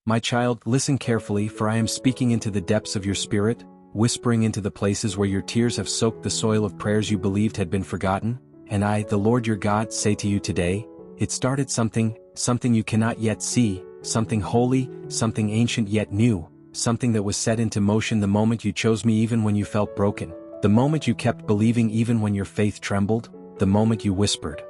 My child, listen carefully, for I am speaking into the depths of your spirit, whispering into the places where your tears have soaked the soil of prayers you believed had been forgotten, and I, the Lord your God, say to you today, it started something you cannot yet see, something holy, something ancient yet new, something that was set into motion the moment you chose me even when you felt broken, the moment you kept believing even when your faith trembled, the moment you whispered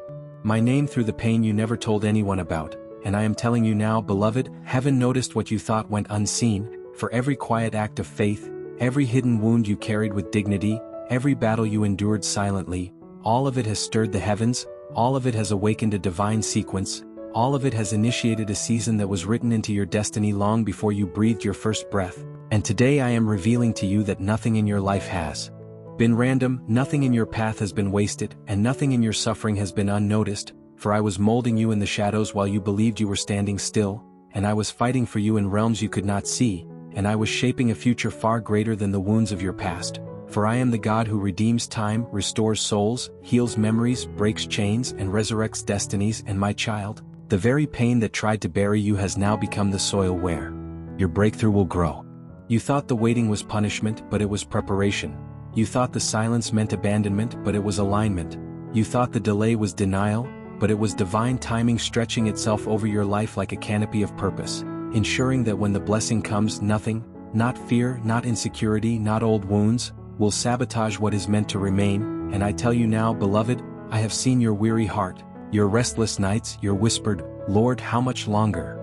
my name through the pain you never told anyone about, and I am telling you now, beloved, heaven noticed what you thought went unseen, for every quiet act of faith, every hidden wound you carried with dignity, every battle you endured silently, all of it has stirred the heavens, all of it has awakened a divine sequence, all of it has initiated a season that was written into your destiny long before you breathed your first breath, and today I am revealing to you that nothing in your life has been random, nothing in your path has been wasted, and nothing in your suffering has been unnoticed, for I was molding you in the shadows while you believed you were standing still, and I was fighting for you in realms you could not see, and I was shaping a future far greater than the wounds of your past. For I am the God who redeems time, restores souls, heals memories, breaks chains, and resurrects destinies, and my child, the very pain that tried to bury you has now become the soil where your breakthrough will grow. You thought the waiting was punishment, but it was preparation. You thought the silence meant abandonment, but it was alignment. You thought the delay was denial, but it was divine timing stretching itself over your life like a canopy of purpose, ensuring that when the blessing comes, nothing, not fear, not insecurity, not old wounds, will sabotage what is meant to remain. And I tell you now, beloved, I have seen your weary heart, your restless nights, your whispered, Lord, how much longer?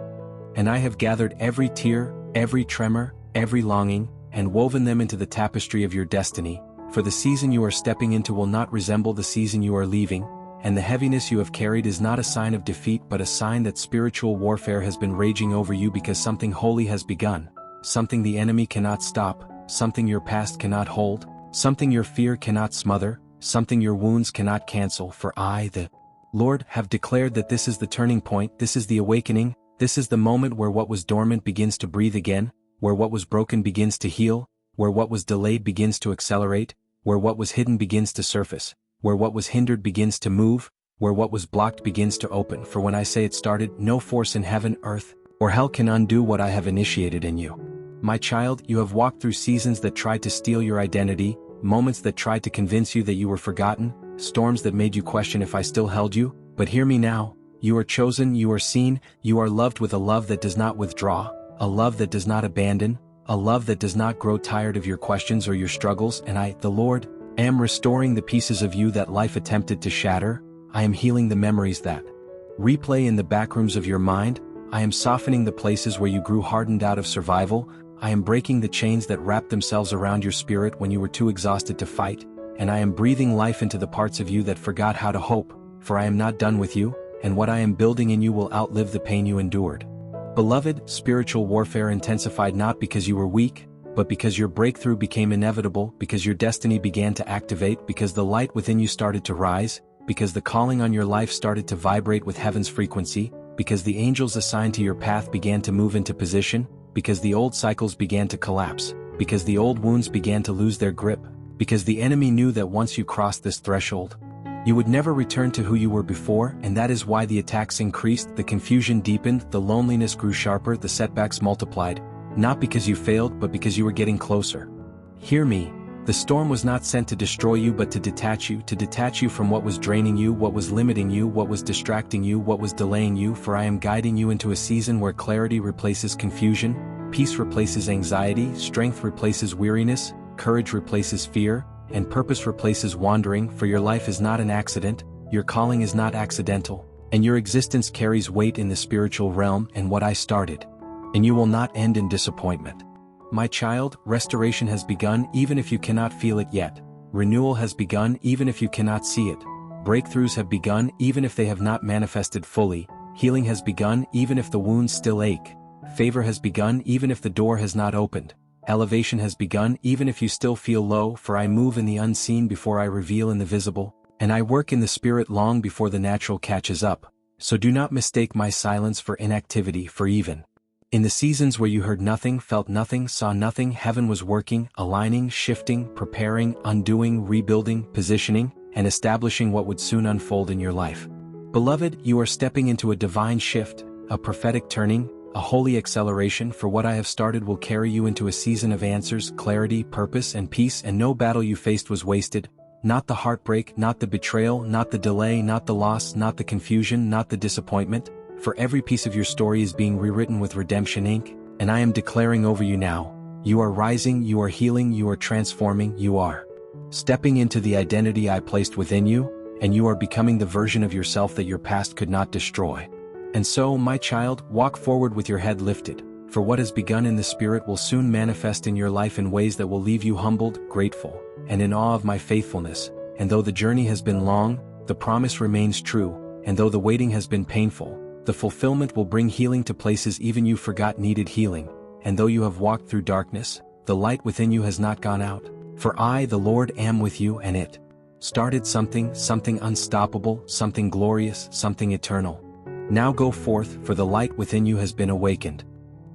And I have gathered every tear, every tremor, every longing, and woven them into the tapestry of your destiny, for the season you are stepping into will not resemble the season you are leaving, and the heaviness you have carried is not a sign of defeat but a sign that spiritual warfare has been raging over you because something holy has begun, something the enemy cannot stop, something your past cannot hold, something your fear cannot smother, something your wounds cannot cancel, for I, the Lord, have declared that this is the turning point, this is the awakening, this is the moment where what was dormant begins to breathe again, where what was broken begins to heal, where what was delayed begins to accelerate, where what was hidden begins to surface, where what was hindered begins to move, where what was blocked begins to open. For when I say it started, no force in heaven, earth, or hell can undo what I have initiated in you. My child, you have walked through seasons that tried to steal your identity, moments that tried to convince you that you were forgotten, storms that made you question if I still held you, but hear me now, you are chosen, you are seen, you are loved with a love that does not withdraw, a love that does not abandon, a love that does not grow tired of your questions or your struggles, and I, the Lord, am restoring the pieces of you that life attempted to shatter. I am healing the memories that replay in the backrooms of your mind. I am softening the places where you grew hardened out of survival. I am breaking the chains that wrapped themselves around your spirit when you were too exhausted to fight, and I am breathing life into the parts of you that forgot how to hope, for I am not done with you, and what I am building in you will outlive the pain you endured. Beloved, spiritual warfare intensified not because you were weak, but because your breakthrough became inevitable, because your destiny began to activate, because the light within you started to rise, because the calling on your life started to vibrate with heaven's frequency, because the angels assigned to your path began to move into position, because the old cycles began to collapse, because the old wounds began to lose their grip, because the enemy knew that once you crossed this threshold, you would never return to who you were before, and that is why the attacks increased, the confusion deepened, the loneliness grew sharper, the setbacks multiplied, not because you failed but because you were getting closer. Hear me, the storm was not sent to destroy you but to detach you from what was draining you, what was limiting you, what was distracting you, what was delaying you, for I am guiding you into a season where clarity replaces confusion, peace replaces anxiety, strength replaces weariness, courage replaces fear, and purpose replaces wandering, for your life is not an accident, your calling is not accidental, and your existence carries weight in the spiritual realm, and what I started, and you will not end in disappointment. My child, restoration has begun even if you cannot feel it yet. Renewal has begun even if you cannot see it. Breakthroughs have begun even if they have not manifested fully. Healing has begun even if the wounds still ache. Favor has begun even if the door has not opened. Elevation has begun even if you still feel low, for I move in the unseen before I reveal in the visible, and I work in the spirit long before the natural catches up. So do not mistake my silence for inactivity, for even in the seasons where you heard nothing, felt nothing, saw nothing, heaven was working, aligning, shifting, preparing, undoing, rebuilding, positioning, and establishing what would soon unfold in your life. Beloved, you are stepping into a divine shift, a prophetic turning, a holy acceleration, for what I have started will carry you into a season of answers, clarity, purpose, and peace, and no battle you faced was wasted. Not the heartbreak, not the betrayal, not the delay, not the loss, not the confusion, not the disappointment. For every piece of your story is being rewritten with redemption ink, and I am declaring over you now, you are rising, you are healing, you are transforming, you are stepping into the identity I placed within you, and you are becoming the version of yourself that your past could not destroy. And so, my child, walk forward with your head lifted, for what has begun in the Spirit will soon manifest in your life in ways that will leave you humbled, grateful, and in awe of my faithfulness. And though the journey has been long, the promise remains true, and though the waiting has been painful, the fulfillment will bring healing to places even you forgot needed healing. And though you have walked through darkness, the light within you has not gone out. For I, the Lord, am with you, and it started something unstoppable, something glorious, something eternal. Now go forth, for the light within you has been awakened.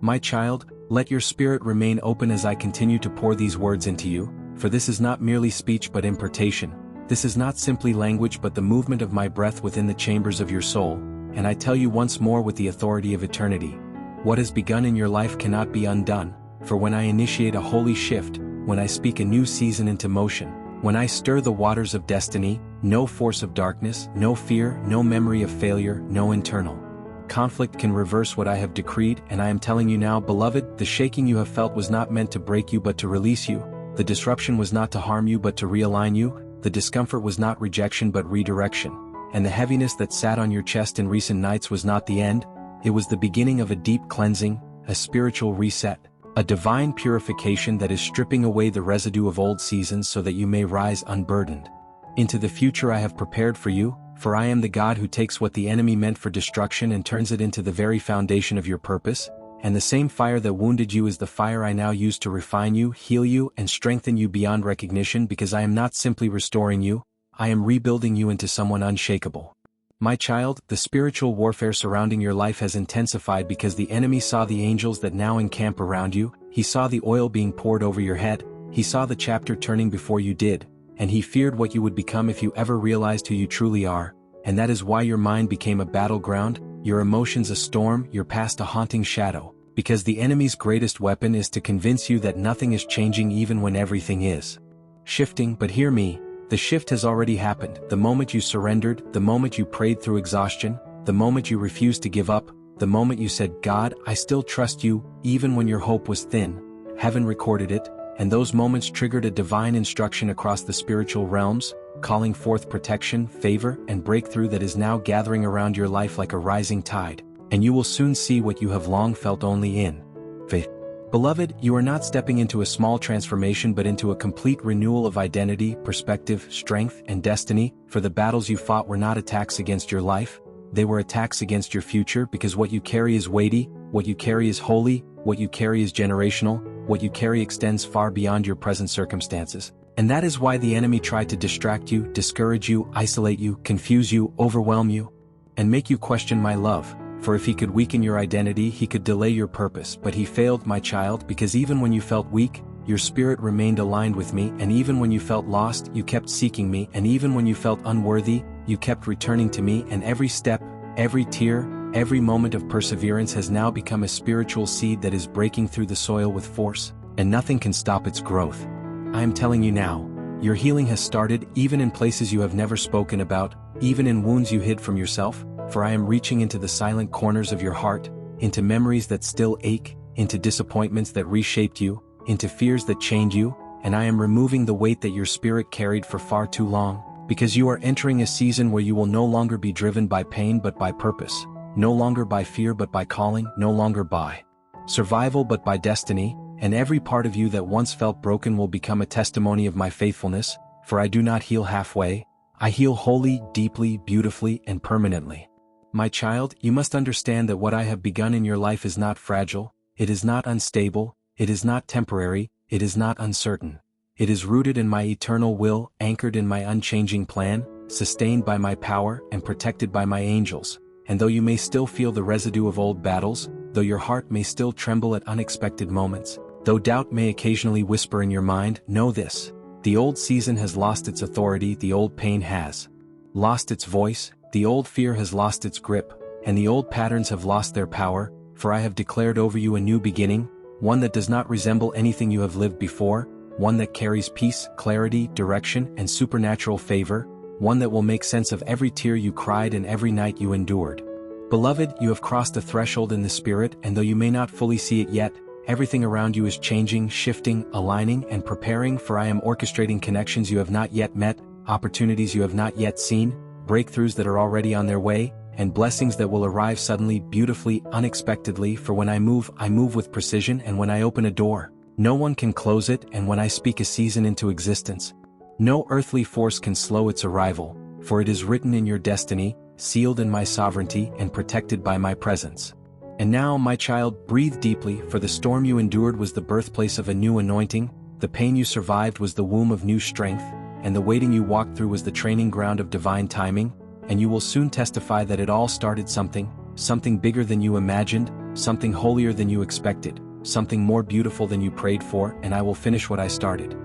My child, let your spirit remain open as I continue to pour these words into you, for this is not merely speech but impartation. This is not simply language but the movement of my breath within the chambers of your soul, and I tell you once more with the authority of eternity. What has begun in your life cannot be undone, for when I initiate a holy shift, when I speak a new season into motion, when I stir the waters of destiny, no force of darkness, no fear, no memory of failure, no internal conflict can reverse what I have decreed. And I am telling you now, beloved, the shaking you have felt was not meant to break you but to release you. The disruption was not to harm you but to realign you. The discomfort was not rejection but redirection. And the heaviness that sat on your chest in recent nights was not the end. It was the beginning of a deep cleansing, a spiritual reset, a divine purification that is stripping away the residue of old seasons so that you may rise unburdened into the future I have prepared for you. For I am the God who takes what the enemy meant for destruction and turns it into the very foundation of your purpose. And the same fire that wounded you is the fire I now use to refine you, heal you, and strengthen you beyond recognition, because I am not simply restoring you, I am rebuilding you into someone unshakable. My child, the spiritual warfare surrounding your life has intensified because the enemy saw the angels that now encamp around you, he saw the oil being poured over your head, he saw the chapter turning before you did, and he feared what you would become if you ever realized who you truly are. And that is why your mind became a battleground, your emotions a storm, your past a haunting shadow, because the enemy's greatest weapon is to convince you that nothing is changing even when everything is shifting. But hear me, the shift has already happened. The moment you surrendered, the moment you prayed through exhaustion, the moment you refused to give up, the moment you said, God, I still trust you, even when your hope was thin. Heaven recorded it, and those moments triggered a divine instruction across the spiritual realms, calling forth protection, favor, and breakthrough that is now gathering around your life like a rising tide, and you will soon see what you have long felt only in faith. Beloved, you are not stepping into a small transformation but into a complete renewal of identity, perspective, strength, and destiny, for the battles you fought were not attacks against your life, they were attacks against your future, because what you carry is weighty, what you carry is holy, what you carry is generational, what you carry extends far beyond your present circumstances. And that is why the enemy tried to distract you, discourage you, isolate you, confuse you, overwhelm you, and make you question my love. For if he could weaken your identity, he could delay your purpose. But he failed, my child, because even when you felt weak, your spirit remained aligned with me, and even when you felt lost, you kept seeking me, and even when you felt unworthy, you kept returning to me, and every step, every tear, every moment of perseverance has now become a spiritual seed that is breaking through the soil with force, and nothing can stop its growth. I am telling you now, your healing has started, even in places you have never spoken about, even in wounds you hid from yourself, for I am reaching into the silent corners of your heart, into memories that still ache, into disappointments that reshaped you, into fears that chained you, and I am removing the weight that your spirit carried for far too long, because you are entering a season where you will no longer be driven by pain but by purpose, no longer by fear but by calling, no longer by survival but by destiny, and every part of you that once felt broken will become a testimony of my faithfulness, for I do not heal halfway, I heal wholly, deeply, beautifully, and permanently. My child, you must understand that what I have begun in your life is not fragile, it is not unstable, it is not temporary, it is not uncertain. It is rooted in my eternal will, anchored in my unchanging plan, sustained by my power, and protected by my angels. And though you may still feel the residue of old battles, though your heart may still tremble at unexpected moments, though doubt may occasionally whisper in your mind, know this: the old season has lost its authority, the old pain has lost its voice, the old fear has lost its grip, and the old patterns have lost their power, for I have declared over you a new beginning, one that does not resemble anything you have lived before, one that carries peace, clarity, direction, and supernatural favor, one that will make sense of every tear you cried and every night you endured. Beloved, you have crossed a threshold in the Spirit, and though you may not fully see it yet, everything around you is changing, shifting, aligning, and preparing, for I am orchestrating connections you have not yet met, opportunities you have not yet seen, breakthroughs that are already on their way, and blessings that will arrive suddenly, beautifully, unexpectedly, for when I move with precision, and when I open a door, no one can close it, and when I speak a season into existence, no earthly force can slow its arrival, for it is written in your destiny, sealed in my sovereignty, and protected by my presence. And now, my child, breathe deeply, for the storm you endured was the birthplace of a new anointing, the pain you survived was the womb of new strength, and the waiting you walked through was the training ground of divine timing, and you will soon testify that it all started something bigger than you imagined, something holier than you expected, something more beautiful than you prayed for, and I will finish what I started.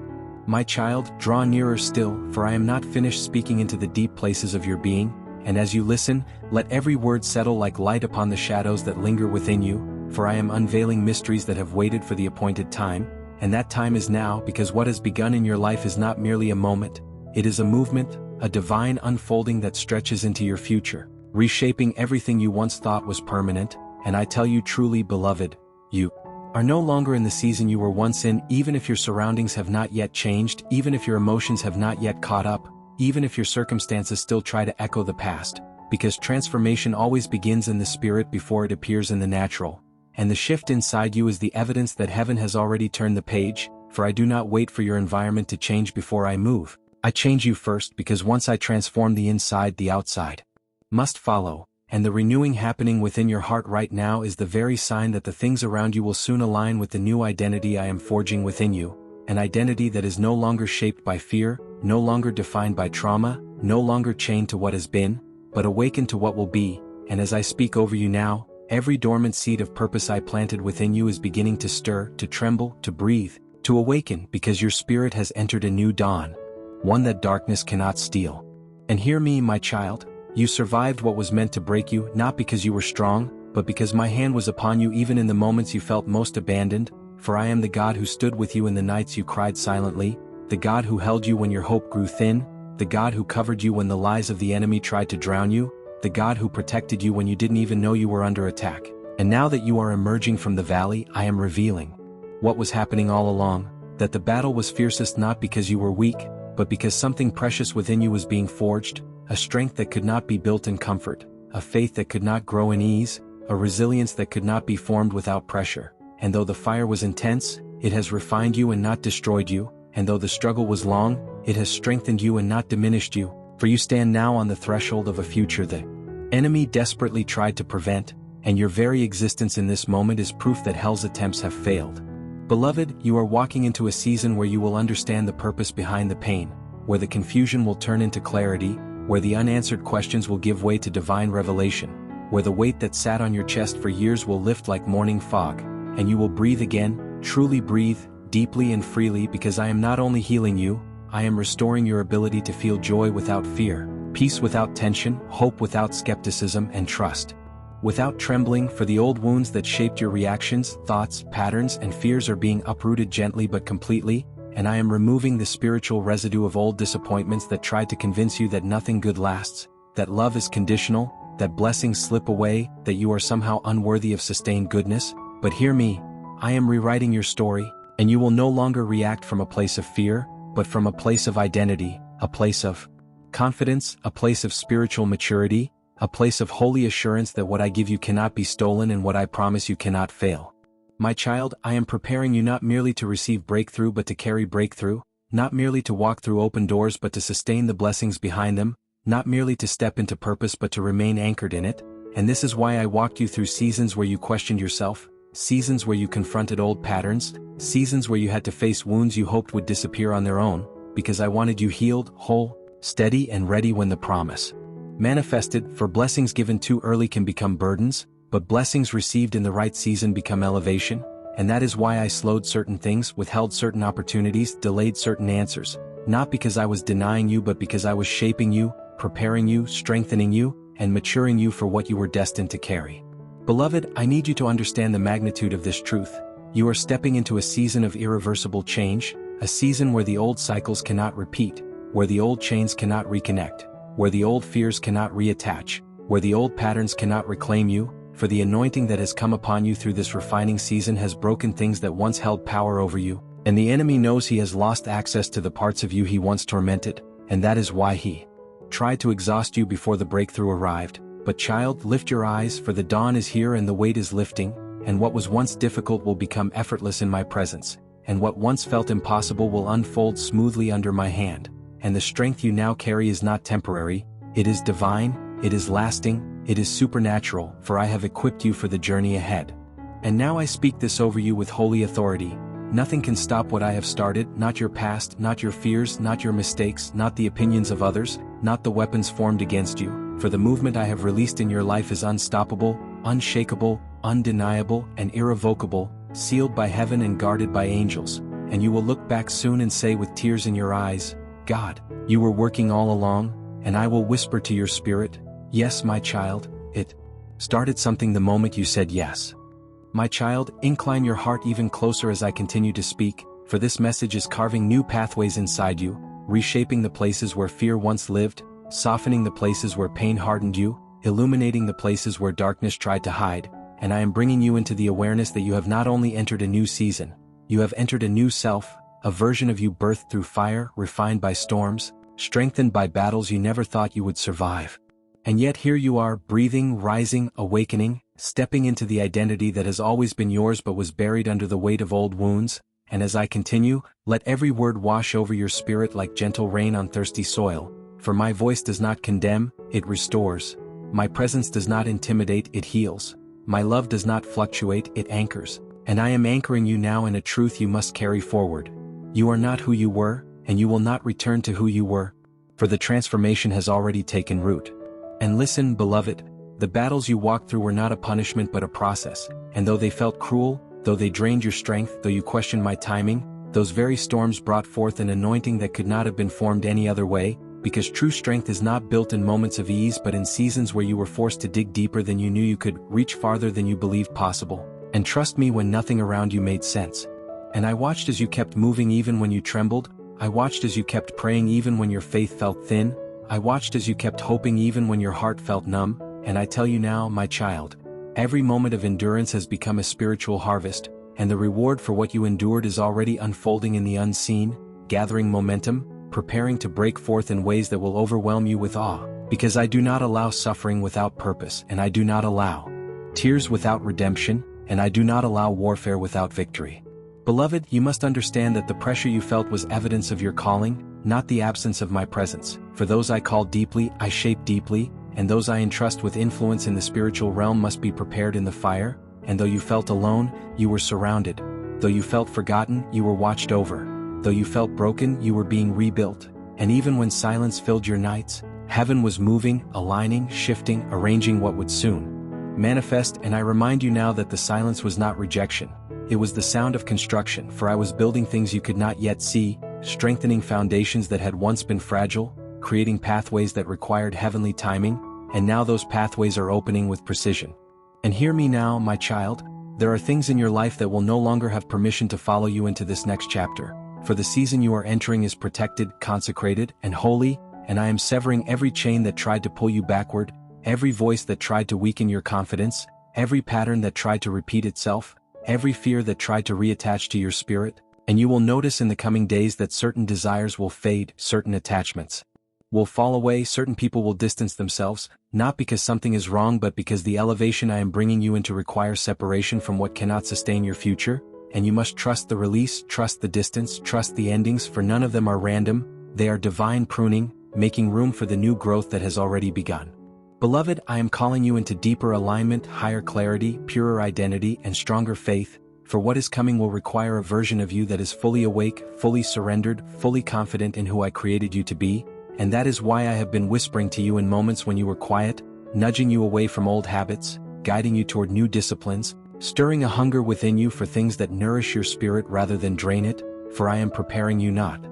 My child, draw nearer still, for I am not finished speaking into the deep places of your being, and as you listen, let every word settle like light upon the shadows that linger within you, for I am unveiling mysteries that have waited for the appointed time, and that time is now, because what has begun in your life is not merely a moment, it is a movement, a divine unfolding that stretches into your future, reshaping everything you once thought was permanent, and I tell you truly, beloved, you are no longer in the season you were once in, even if your surroundings have not yet changed, even if your emotions have not yet caught up, even if your circumstances still try to echo the past, because transformation always begins in the Spirit before it appears in the natural, and the shift inside you is the evidence that heaven has already turned the page, for I do not wait for your environment to change before I move, I change you first, because once I transform the inside, the outside must follow. And the renewing happening within your heart right now is the very sign that the things around you will soon align with the new identity I am forging within you, an identity that is no longer shaped by fear, no longer defined by trauma, no longer chained to what has been, but awakened to what will be, and as I speak over you now, every dormant seed of purpose I planted within you is beginning to stir, to tremble, to breathe, to awaken, because your spirit has entered a new dawn, one that darkness cannot steal. And hear me, my child. You survived what was meant to break you, not because you were strong, but because my hand was upon you even in the moments you felt most abandoned, for I am the God who stood with you in the nights you cried silently, the God who held you when your hope grew thin, the God who covered you when the lies of the enemy tried to drown you, the God who protected you when you didn't even know you were under attack. And now that you are emerging from the valley, I am revealing what was happening all along, that the battle was fiercest not because you were weak, but because something precious within you was being forged, a strength that could not be built in comfort, a faith that could not grow in ease, a resilience that could not be formed without pressure. And though the fire was intense, it has refined you and not destroyed you, and though the struggle was long, it has strengthened you and not diminished you, for you stand now on the threshold of a future the enemy desperately tried to prevent, and your very existence in this moment is proof that hell's attempts have failed. Beloved, you are walking into a season where you will understand the purpose behind the pain, where the confusion will turn into clarity, where the unanswered questions will give way to divine revelation, where the weight that sat on your chest for years will lift like morning fog, and you will breathe again, truly breathe, deeply and freely, because I am not only healing you, I am restoring your ability to feel joy without fear, peace without tension, hope without skepticism, and trust without trembling, for the old wounds that shaped your reactions, thoughts, patterns, and fears are being uprooted gently but completely, and I am removing the spiritual residue of old disappointments that tried to convince you that nothing good lasts, that love is conditional, that blessings slip away, that you are somehow unworthy of sustained goodness. But hear me, I am rewriting your story, and you will no longer react from a place of fear, but from a place of identity, a place of confidence, a place of spiritual maturity, a place of holy assurance that what I give you cannot be stolen and what I promise you cannot fail. My child, I am preparing you not merely to receive breakthrough but to carry breakthrough, not merely to walk through open doors but to sustain the blessings behind them, not merely to step into purpose but to remain anchored in it, and this is why I walked you through seasons where you questioned yourself, seasons where you confronted old patterns, seasons where you had to face wounds you hoped would disappear on their own, because I wanted you healed, whole, steady and ready when the promise manifested. For blessings given too early can become burdens, but blessings received in the right season become elevation, and that is why I slowed certain things, withheld certain opportunities, delayed certain answers, not because I was denying you but because I was shaping you, preparing you, strengthening you, and maturing you for what you were destined to carry. Beloved, I need you to understand the magnitude of this truth. You are stepping into a season of irreversible change, a season where the old cycles cannot repeat, where the old chains cannot reconnect, where the old fears cannot reattach, where the old patterns cannot reclaim you, for the anointing that has come upon you through this refining season has broken things that once held power over you, and the enemy knows he has lost access to the parts of you he once tormented, and that is why he tried to exhaust you before the breakthrough arrived. But child, lift your eyes, for the dawn is here and the weight is lifting, and what was once difficult will become effortless in my presence, and what once felt impossible will unfold smoothly under my hand, and the strength you now carry is not temporary, it is divine, it is lasting, it is supernatural, for I have equipped you for the journey ahead. And now I speak this over you with holy authority. Nothing can stop what I have started, not your past, not your fears, not your mistakes, not the opinions of others, not the weapons formed against you, for the movement I have released in your life is unstoppable, unshakable, undeniable, and irrevocable, sealed by heaven and guarded by angels, and you will look back soon and say with tears in your eyes, God, you were working all along, and I will whisper to your spirit, yes, my child, it started something the moment you said yes. My child, incline your heart even closer as I continue to speak, for this message is carving new pathways inside you, reshaping the places where fear once lived, softening the places where pain hardened you, illuminating the places where darkness tried to hide, and I am bringing you into the awareness that you have not only entered a new season, you have entered a new self, a version of you birthed through fire, refined by storms, strengthened by battles you never thought you would survive. And yet here you are, breathing, rising, awakening, stepping into the identity that has always been yours but was buried under the weight of old wounds, and as I continue, let every word wash over your spirit like gentle rain on thirsty soil, for my voice does not condemn, it restores. My presence does not intimidate, it heals. My love does not fluctuate, it anchors. And I am anchoring you now in a truth you must carry forward. You are not who you were, and you will not return to who you were, for the transformation has already taken root. And listen, beloved, the battles you walked through were not a punishment but a process, and though they felt cruel, though they drained your strength, though you questioned my timing, those very storms brought forth an anointing that could not have been formed any other way, because true strength is not built in moments of ease but in seasons where you were forced to dig deeper than you knew you could, reach farther than you believed possible, and trust me when nothing around you made sense. And I watched as you kept moving even when you trembled, I watched as you kept praying even when your faith felt thin, I watched as you kept hoping even when your heart felt numb, and I tell you now, my child, every moment of endurance has become a spiritual harvest, and the reward for what you endured is already unfolding in the unseen, gathering momentum, preparing to break forth in ways that will overwhelm you with awe, because I do not allow suffering without purpose, and I do not allow tears without redemption, and I do not allow warfare without victory. Beloved, you must understand that the pressure you felt was evidence of your calling, not the absence of my presence. For those I call deeply, I shape deeply, and those I entrust with influence in the spiritual realm must be prepared in the fire, and though you felt alone, you were surrounded. Though you felt forgotten, you were watched over. Though you felt broken, you were being rebuilt. And even when silence filled your nights, heaven was moving, aligning, shifting, arranging what would soon manifest. And I remind you now that the silence was not rejection. It was the sound of construction, for I was building things you could not yet see, strengthening foundations that had once been fragile, creating pathways that required heavenly timing, and now those pathways are opening with precision. And hear me now, my child, there are things in your life that will no longer have permission to follow you into this next chapter, for the season you are entering is protected, consecrated, and holy, and I am severing every chain that tried to pull you backward, every voice that tried to weaken your confidence, every pattern that tried to repeat itself, every fear that tried to reattach to your spirit, and you will notice in the coming days that certain desires will fade, certain attachments will fall away, certain people will distance themselves, not because something is wrong but because the elevation I am bringing you into requires separation from what cannot sustain your future, and you must trust the release, trust the distance, trust the endings, for none of them are random, they are divine pruning, making room for the new growth that has already begun. Beloved, I am calling you into deeper alignment, higher clarity, purer identity, and stronger faith, for what is coming will require a version of you that is fully awake, fully surrendered, fully confident in who I created you to be, and that is why I have been whispering to you in moments when you were quiet, nudging you away from old habits, guiding you toward new disciplines, stirring a hunger within you for things that nourish your spirit rather than drain it, for I am preparing you not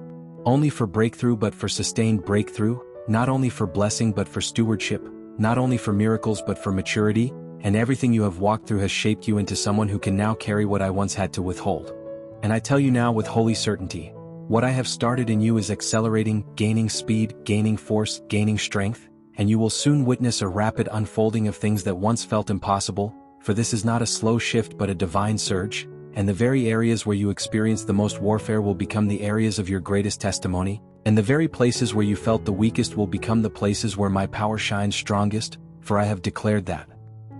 only for breakthrough but for sustained breakthrough, not only for blessing but for stewardship, not only for miracles but for maturity, and everything you have walked through has shaped you into someone who can now carry what I once had to withhold. And I tell you now with holy certainty, what I have started in you is accelerating, gaining speed, gaining force, gaining strength, and you will soon witness a rapid unfolding of things that once felt impossible, for this is not a slow shift but a divine surge, and the very areas where you experience the most warfare will become the areas of your greatest testimony, and the very places where you felt the weakest will become the places where my power shines strongest, for I have declared that.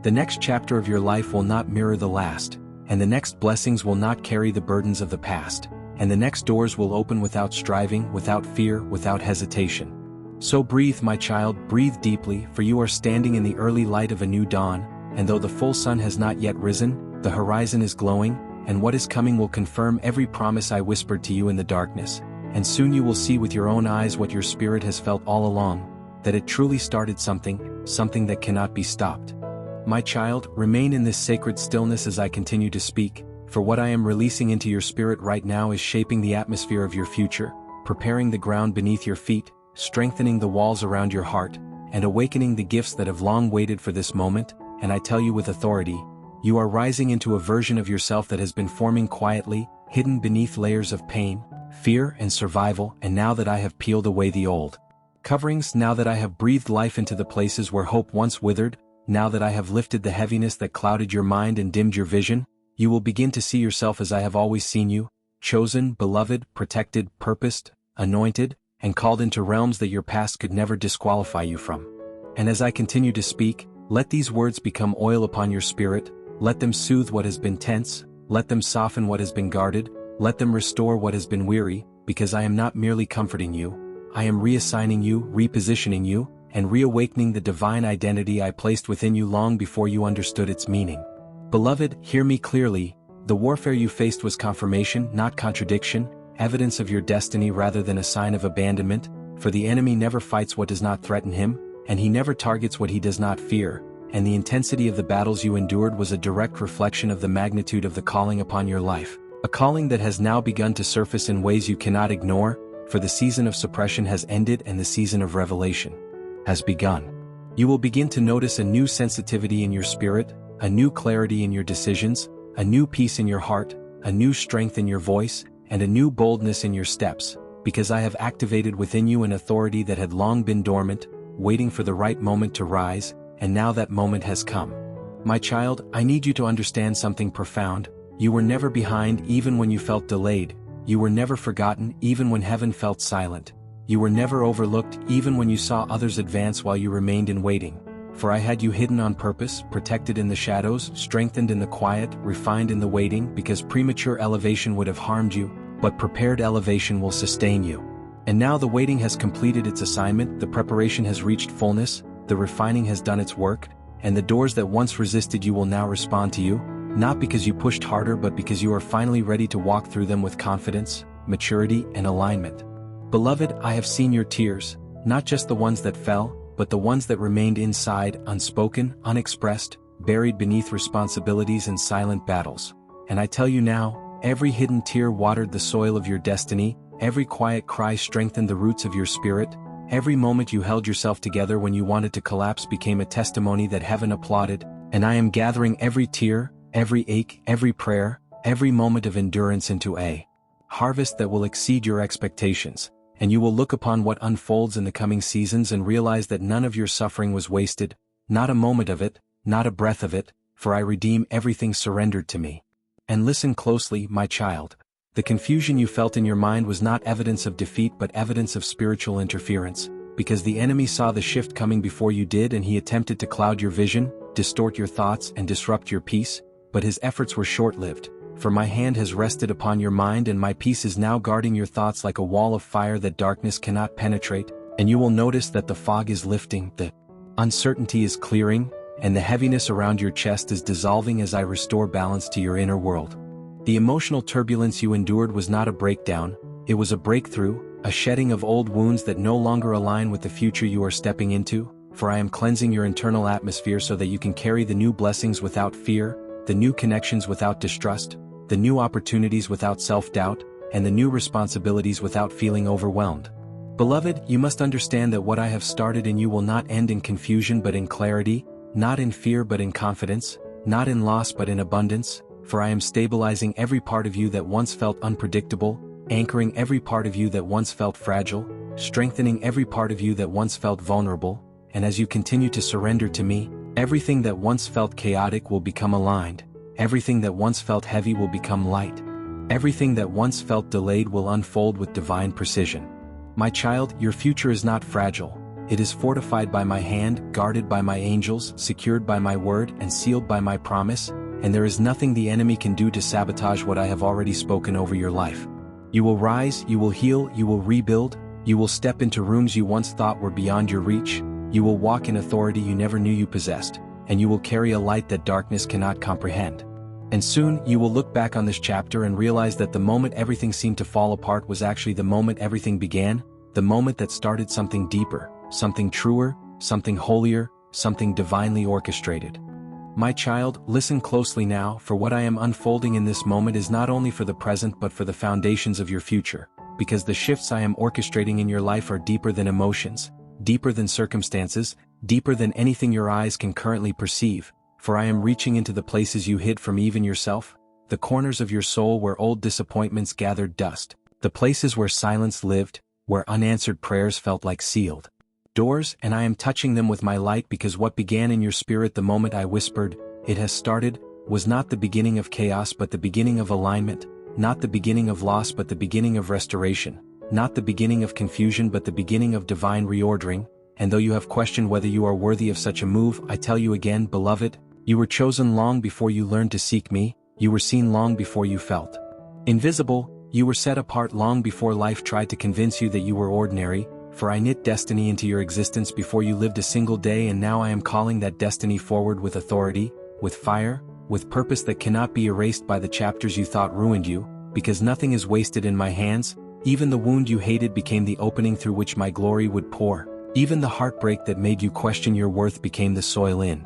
The next chapter of your life will not mirror the last, and the next blessings will not carry the burdens of the past, and the next doors will open without striving, without fear, without hesitation. So breathe, my child, breathe deeply, for you are standing in the early light of a new dawn, and though the full sun has not yet risen, the horizon is glowing, and what is coming will confirm every promise I whispered to you in the darkness, and soon you will see with your own eyes what your spirit has felt all along, that it truly started something that cannot be stopped. My child, remain in this sacred stillness as I continue to speak, for what I am releasing into your spirit right now is shaping the atmosphere of your future, preparing the ground beneath your feet, strengthening the walls around your heart, and awakening the gifts that have long waited for this moment, and I tell you with authority, you are rising into a version of yourself that has been forming quietly, hidden beneath layers of pain, fear, and survival, and now that I have peeled away the old coverings, now that I have breathed life into the places where hope once withered, now that I have lifted the heaviness that clouded your mind and dimmed your vision, you will begin to see yourself as I have always seen you, chosen, beloved, protected, purposed, anointed, and called into realms that your past could never disqualify you from. And as I continue to speak, let these words become oil upon your spirit, let them soothe what has been tense, let them soften what has been guarded, let them restore what has been weary, because I am not merely comforting you, I am reassigning you, repositioning you, and reawakening the divine identity I placed within you long before you understood its meaning. Beloved, hear me clearly, the warfare you faced was confirmation, not contradiction, evidence of your destiny rather than a sign of abandonment, for the enemy never fights what does not threaten him, and he never targets what he does not fear, and the intensity of the battles you endured was a direct reflection of the magnitude of the calling upon your life, a calling that has now begun to surface in ways you cannot ignore, for the season of suppression has ended and the season of revelation has begun. You will begin to notice a new sensitivity in your spirit, a new clarity in your decisions, a new peace in your heart, a new strength in your voice, and a new boldness in your steps, because I have activated within you an authority that had long been dormant, waiting for the right moment to rise, and now that moment has come. My child, I need you to understand something profound. You were never behind even when you felt delayed, you were never forgotten even when heaven felt silent, you were never overlooked even when you saw others advance while you remained in waiting. For I had you hidden on purpose, protected in the shadows, strengthened in the quiet, refined in the waiting, because premature elevation would have harmed you, but prepared elevation will sustain you. And now the waiting has completed its assignment, the preparation has reached fullness, the refining has done its work, and the doors that once resisted you will now respond to you, not because you pushed harder but because you are finally ready to walk through them with confidence, maturity, and alignment. Beloved, I have seen your tears, not just the ones that fell, but the ones that remained inside, unspoken, unexpressed, buried beneath responsibilities and silent battles. And I tell you now, every hidden tear watered the soil of your destiny, every quiet cry strengthened the roots of your spirit, every moment you held yourself together when you wanted to collapse became a testimony that heaven applauded, and I am gathering every tear, every ache, every prayer, every moment of endurance into a harvest that will exceed your expectations, and you will look upon what unfolds in the coming seasons and realize that none of your suffering was wasted, not a moment of it, not a breath of it, for I redeem everything surrendered to me. And listen closely, my child. The confusion you felt in your mind was not evidence of defeat but evidence of spiritual interference, because the enemy saw the shift coming before you did and he attempted to cloud your vision, distort your thoughts and disrupt your peace, but his efforts were short-lived, for my hand has rested upon your mind and my peace is now guarding your thoughts like a wall of fire that darkness cannot penetrate, and you will notice that the fog is lifting, the uncertainty is clearing, and the heaviness around your chest is dissolving as I restore balance to your inner world. The emotional turbulence you endured was not a breakdown, it was a breakthrough, a shedding of old wounds that no longer align with the future you are stepping into, for I am cleansing your internal atmosphere so that you can carry the new blessings without fear, the new connections without distrust, the new opportunities without self-doubt, and the new responsibilities without feeling overwhelmed. Beloved, you must understand that what I have started in you will not end in confusion but in clarity, not in fear but in confidence, not in loss but in abundance, for I am stabilizing every part of you that once felt unpredictable, anchoring every part of you that once felt fragile, strengthening every part of you that once felt vulnerable, and as you continue to surrender to me, everything that once felt chaotic will become aligned, everything that once felt heavy will become light, everything that once felt delayed will unfold with divine precision. My child, your future is not fragile. It is fortified by my hand, guarded by my angels, secured by my word, and sealed by my promise, and there is nothing the enemy can do to sabotage what I have already spoken over your life. You will rise, you will heal, you will rebuild, you will step into rooms you once thought were beyond your reach, you will walk in authority you never knew you possessed, and you will carry a light that darkness cannot comprehend. And soon, you will look back on this chapter and realize that the moment everything seemed to fall apart was actually the moment everything began, the moment that started something deeper, something truer, something holier, something divinely orchestrated. My child, listen closely now, for what I am unfolding in this moment is not only for the present but for the foundations of your future, because the shifts I am orchestrating in your life are deeper than emotions, deeper than circumstances, deeper than anything your eyes can currently perceive, for I am reaching into the places you hid from even yourself, the corners of your soul where old disappointments gathered dust, the places where silence lived, where unanswered prayers felt like sealed doors, and I am touching them with my light because what began in your spirit the moment I whispered, "It has started," was not the beginning of chaos but the beginning of alignment, not the beginning of loss but the beginning of restoration, not the beginning of confusion but the beginning of divine reordering, and though you have questioned whether you are worthy of such a move, I tell you again, beloved, you were chosen long before you learned to seek me, you were seen long before you felt invisible, you were set apart long before life tried to convince you that you were ordinary, for I knit destiny into your existence before you lived a single day, and now I am calling that destiny forward with authority, with fire, with purpose that cannot be erased by the chapters you thought ruined you, because nothing is wasted in my hands, even the wound you hated became the opening through which my glory would pour, even the heartbreak that made you question your worth became the soil in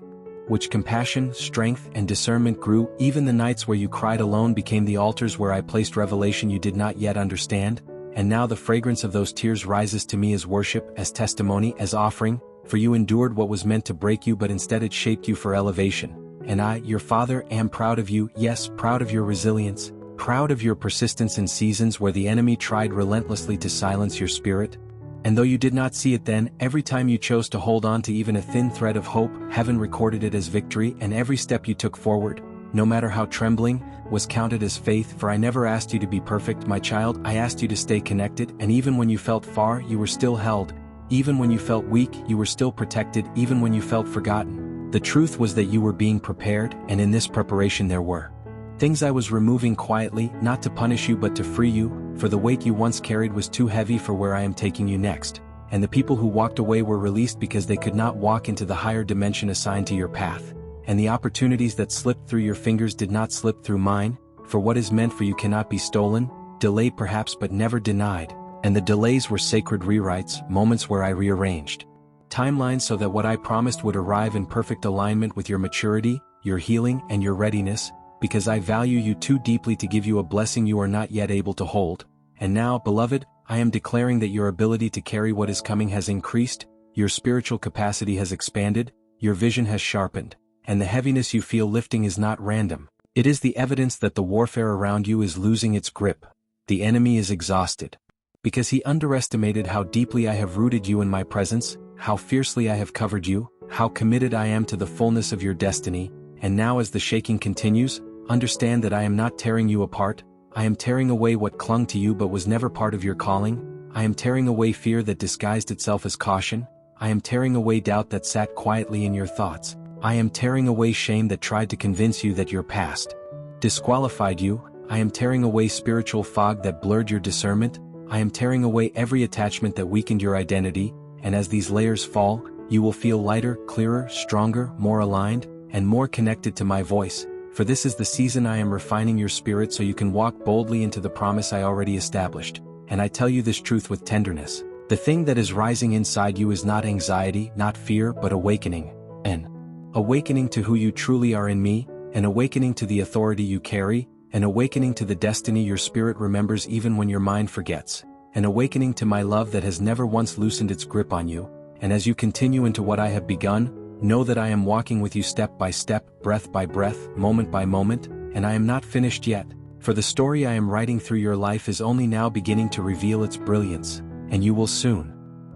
which compassion, strength, and discernment grew, even the nights where you cried alone became the altars where I placed revelation you did not yet understand, and now the fragrance of those tears rises to me as worship, as testimony, as offering, for you endured what was meant to break you but instead it shaped you for elevation, and I, your father, am proud of you, yes, proud of your resilience, proud of your persistence in seasons where the enemy tried relentlessly to silence your spirit. And though you did not see it then, every time you chose to hold on to even a thin thread of hope, heaven recorded it as victory, and every step you took forward, no matter how trembling, was counted as faith, for I never asked you to be perfect, my child, I asked you to stay connected, and even when you felt far, you were still held, even when you felt weak, you were still protected, even when you felt forgotten. The truth was that you were being prepared, and in this preparation there were things I was removing quietly, not to punish you but to free you, for the weight you once carried was too heavy for where I am taking you next, and the people who walked away were released because they could not walk into the higher dimension assigned to your path, and the opportunities that slipped through your fingers did not slip through mine, for what is meant for you cannot be stolen, delayed perhaps but never denied, and the delays were sacred rewrites, moments where I rearranged timelines so that what I promised would arrive in perfect alignment with your maturity, your healing, and your readiness, because I value you too deeply to give you a blessing you are not yet able to hold. And now, beloved, I am declaring that your ability to carry what is coming has increased, your spiritual capacity has expanded, your vision has sharpened, and the heaviness you feel lifting is not random. It is the evidence that the warfare around you is losing its grip. The enemy is exhausted. Because he underestimated how deeply I have rooted you in my presence, how fiercely I have covered you, how committed I am to the fullness of your destiny, and now as the shaking continues, understand that I am not tearing you apart, I am tearing away what clung to you but was never part of your calling, I am tearing away fear that disguised itself as caution, I am tearing away doubt that sat quietly in your thoughts, I am tearing away shame that tried to convince you that your past disqualified you, I am tearing away spiritual fog that blurred your discernment, I am tearing away every attachment that weakened your identity, and as these layers fall, you will feel lighter, clearer, stronger, more aligned, and more connected to my voice. For this is the season I am refining your spirit so you can walk boldly into the promise I already established. And I tell you this truth with tenderness. The thing that is rising inside you is not anxiety, not fear, but awakening. An awakening to who you truly are in me, an awakening to the authority you carry, an awakening to the destiny your spirit remembers even when your mind forgets, an awakening to my love that has never once loosened its grip on you, and as you continue into what I have begun, Know that I am walking with you step by step, breath by breath, moment by moment, and I am not finished yet, for the story I am writing through your life is only now beginning to reveal its brilliance, and you will soon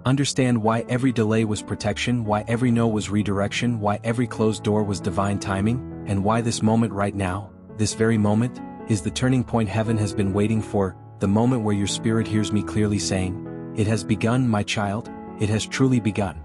understand why every delay was protection, why every no was redirection, why every closed door was divine timing, and why this moment right now, this very moment, is the turning point heaven has been waiting for, the moment where your spirit hears me clearly saying, "It has begun, my child, it has truly begun."